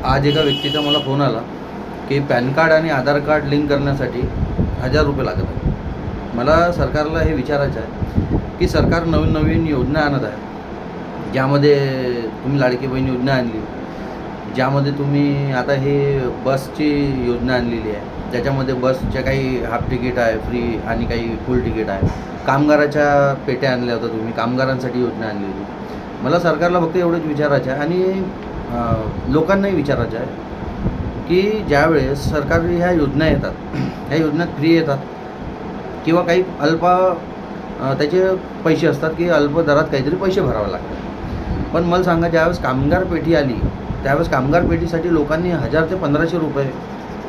आज एका व्यक्तीचा मला फोन आला की पॅन कार्ड आणि आधार कार्ड लिंक करण्यासाठी 1000 रुपये लागत आहे. मला सरकारला हे विचारायचं आहे की सरकार नवीन नवीन योजना आणत आहे, ज्यामध्ये तुम्ही लाडकी बहीण योजना आणली, ज्यामध्ये तुम्ही आता हे बसची योजना आणलेली आहे, त्याच्यामध्ये बसच्या काही हाफ तिकीट आहे फ्री आणि काही फुल तिकीट आहे. कामगाराच्या पेट्या आणल्या होत्या तुम्ही, कामगारांसाठी योजना आणलेली. मला सरकारला फक्त एवढंच विचारायचं आहे आणि लोकांनाही विचारायचं आहे की ज्यावेळेस सरकारी ह्या योजना येतात, ह्या योजनात फ्री येतात किंवा काही त्याचे पैसे असतात की अल्प दरात काहीतरी पैसे भरावे लागतात. पण मला सांगा, ज्यावेळेस कामगार पेटी आली त्यावेळेस कामगार पेटीसाठी लोकांनी 1000 ते 1500 रुपये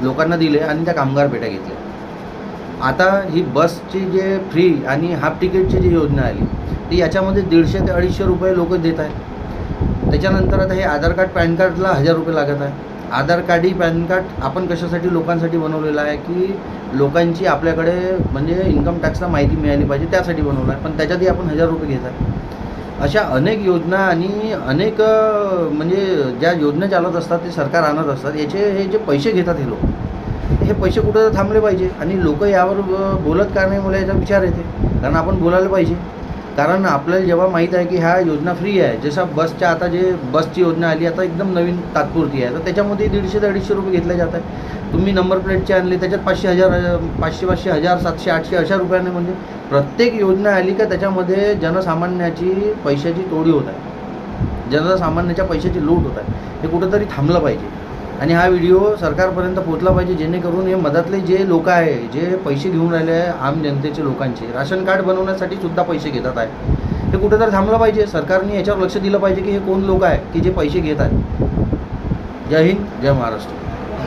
लोकांना दिले आणि त्या कामगार पेट्या घेतल्या. आता ही बसची जे फ्री आणि हाफ तिकीटची जी योजना आली ती याच्यामध्ये 150 ते 250 रुपये लोक देत आहेत. त्याच्यानंतर आता हे आधार कार्ड पॅन कार्डला 1000 रुपये लागत आहे. आधार कार्डही पॅन कार्ड आपण कशासाठी लोकांसाठी बनवलेलं आहे की लोकांची आपल्याकडे म्हणजे इन्कम टॅक्सला माहिती मिळाली पाहिजे, त्यासाठी बनवलं आहे. पण त्याच्यातही आपण 1000 रुपये घेत आहे. अशा अनेक योजना आणि अनेक म्हणजे ज्या योजना चालत असतात ते सरकार आणत असतात. हे जे पैसे घेतात हे लोक, हे पैसे कुठं थांबले पाहिजे आणि लोक यावर बोलत का नाही, मला याचा विचार येते. कारण आपण बोलायला पाहिजे. कारण आपल्याला जेव्हा माहीत आहे की ह्या योजना फ्री आहे, जसं बसच्या आता जे बसची योजना आली आता एकदम नवीन तात्पुरती आहे, तर त्याच्यामध्ये 150 ते 250 रुपये घेतले जात आहे. तुम्ही नंबर प्लेटचे आणले त्याच्यात 500, 500, 1000, 700, 800 अशा रुपयाने म्हणजे प्रत्येक योजना आली का त्याच्यामध्ये जनसामान्याची पैशाची तोडी होत आहे, जनसामान्याच्या पैशाची लूट होत आहे. हे कुठंतरी थांबलं पाहिजे आणि हा व्हिडिओ सरकारपर्यंत पोहोचला पाहिजे, जेणेकरून हे मधातले जे लोक आहे, जे पैसे घेऊन राहिले आहे आम जनतेचे, लोकांचे राशन कार्ड बनवण्यासाठी सुद्धा पैसे घेतात आहे, हे कुठंतरी थांबलं पाहिजे. सरकारने याच्यावर लक्ष दिलं पाहिजे की हे कोण लोक आहे की जे पैसे घेत आहेत. जय हिंद, जय महाराष्ट्र.